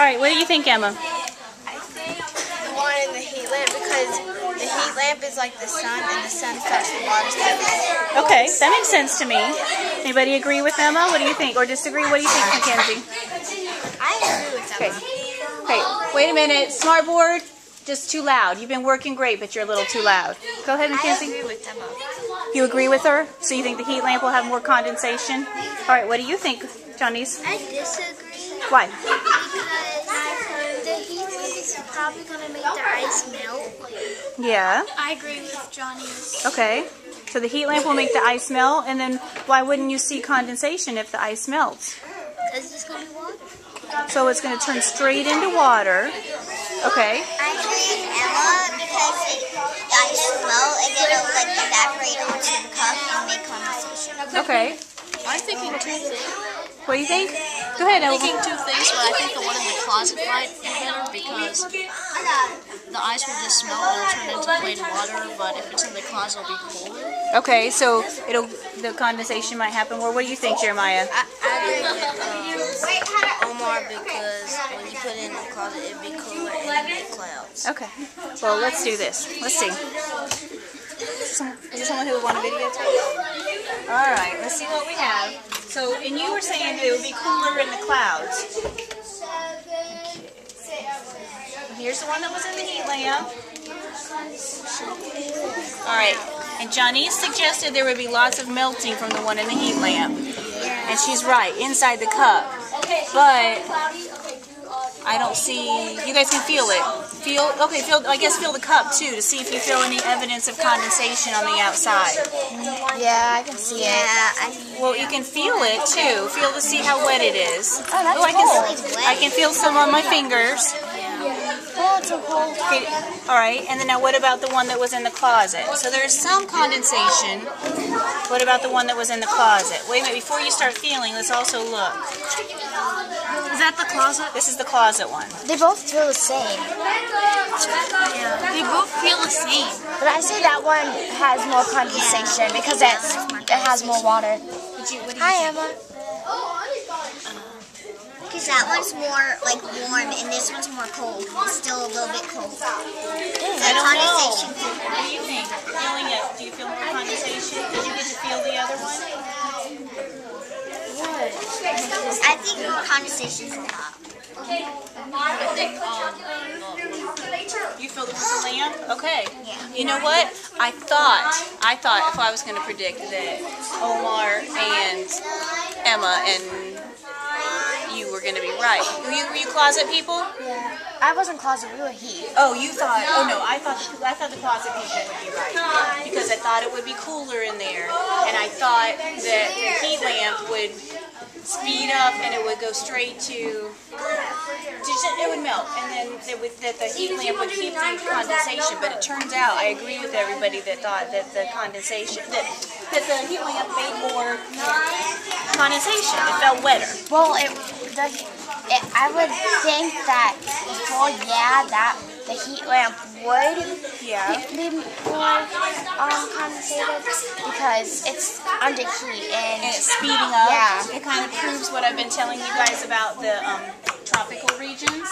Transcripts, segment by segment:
right, what do you think, Emma? I think the one in the heat lamp, because the heat lamp is like the sun, and the sun affects the water cycle. Okay, that makes sense to me. Anybody agree with Emma? What do you think? Or disagree? What do you think, Mackenzie? I agree with Emma. Okay, wait a minute. Smartboard, just too loud. You've been working great, but you're a little too loud. Go ahead, Mackenzie. I agree with Emma. You agree with her? So you think the heat lamp will have more condensation? All right, what do you think, Johnny's? I disagree. Why? Because the heat lamp is probably going to make the ice melt. Yeah. I agree with Johnny's. Okay. So the heat lamp will make the ice melt, and then why wouldn't you see condensation if the ice melts? Because it's going to be water. So it's going to turn straight into water. Okay. I agree with Emma because the ice will melt and then it'll like evaporate onto the cup and make condensation. Okay. I'm thinking two things. What do you think? Go ahead, I'm Elva. thinking two things, but I think the one in the closet might be better because the ice will just melt and it'll turn into plain water, but if it's in the closet, it'll be colder. Okay, so the condensation might happen. Well, what do you think, Jeremiah? I agree with Omar because when you put it in the closet, it'd be cooler and it'd make clouds. Okay. Well, let's do this. Let's see. Is there someone who would want a video too? All right, let's see what we have. So, and you were saying it would be cooler in the clouds. Okay. Here's the one that was in the heat lamp. All right, and Johnny suggested there would be lots of melting from the one in the heat lamp. And she's right, inside the cup. But I don't see, you guys can feel it. I guess feel the cup too to see if you feel any evidence of condensation on the outside. Yeah, I can see it. Well, you can feel it too. Feel to see how wet it is. Oh, that's I can feel some on my fingers. Oh, it's so cold. Okay, all right, and then now what about the one that was in the closet? So there's some condensation. What about the one that was in the closet? Wait a minute, before you start feeling, let's also look. Is that the closet? This is the closet one. They both feel the same. They both feel the same. But I say that one has more condensation because it has more water. Hi, Emma. Because that one's more like warm and this one's more cold. It's still a little bit cold. I don't know. What do you think? Feeling it? Do you feel more condensation? Did you get to feel the other one? I think more condensation is a lot. You feel the lamp? Okay. You know what? I thought if I was going to predict that Omar and Emma and you were going to be right. Were you closet people? Yeah. I wasn't closet, we were heat. Oh, you thought? Oh no, I thought the closet people would be right because I thought it would be cooler in there, and I thought that the heat lamp would speed up and it would go straight to it would melt, and then that the heat lamp would keep the condensation. But it turns out I agree with everybody that thought that the condensation that the heat lamp made more condensation. It felt wetter. Well, I would think that before, that the heat lamp would be more condensated because it's under heat and it's speeding up. Yeah. It kind of proves what I've been telling you guys about the tropical regions.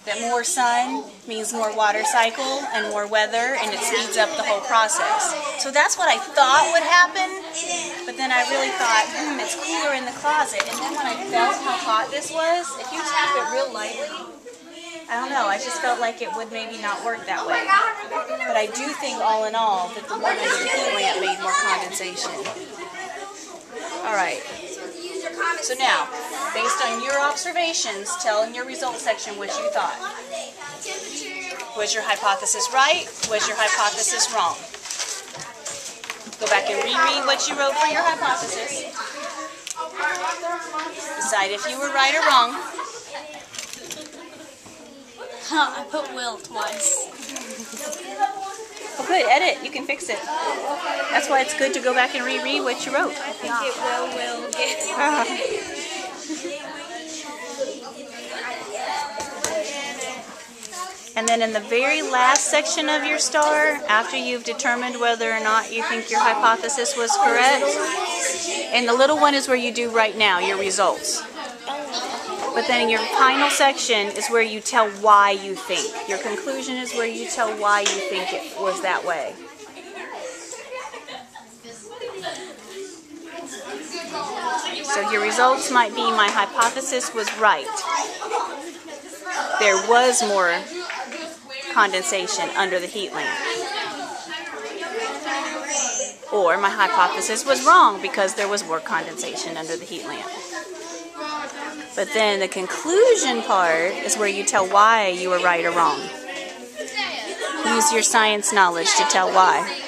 That more sun means more water cycle and more weather, and it speeds up the whole process. So that's what I thought would happen, but then I really thought, it's cooler in the closet. And then when I felt how hot this was, if you tap it real lightly, I don't know, I just felt like it would maybe not work that way. But I do think all in all that the one under the heat lamp made more condensation. All right. So now, based on your observations, tell in your results section what you thought. Was your hypothesis right? Was your hypothesis wrong? Go back and reread what you wrote for your hypothesis. Decide if you were right or wrong. I put will twice. Oh good, edit. You can fix it. That's why it's good to go back and reread what you wrote. I think it will get. And then in the very last section of your star, after you've determined whether or not you think your hypothesis was correct, and the little one is where you do right now, your results. But then your final section is where you tell why you think. Your conclusion is where you tell why you think it was that way. So your results might be, my hypothesis was right. There was more condensation under the heat lamp. Or my hypothesis was wrong because there was more condensation under the heat lamp. But then the conclusion part is where you tell why you were right or wrong. Use your science knowledge to tell why.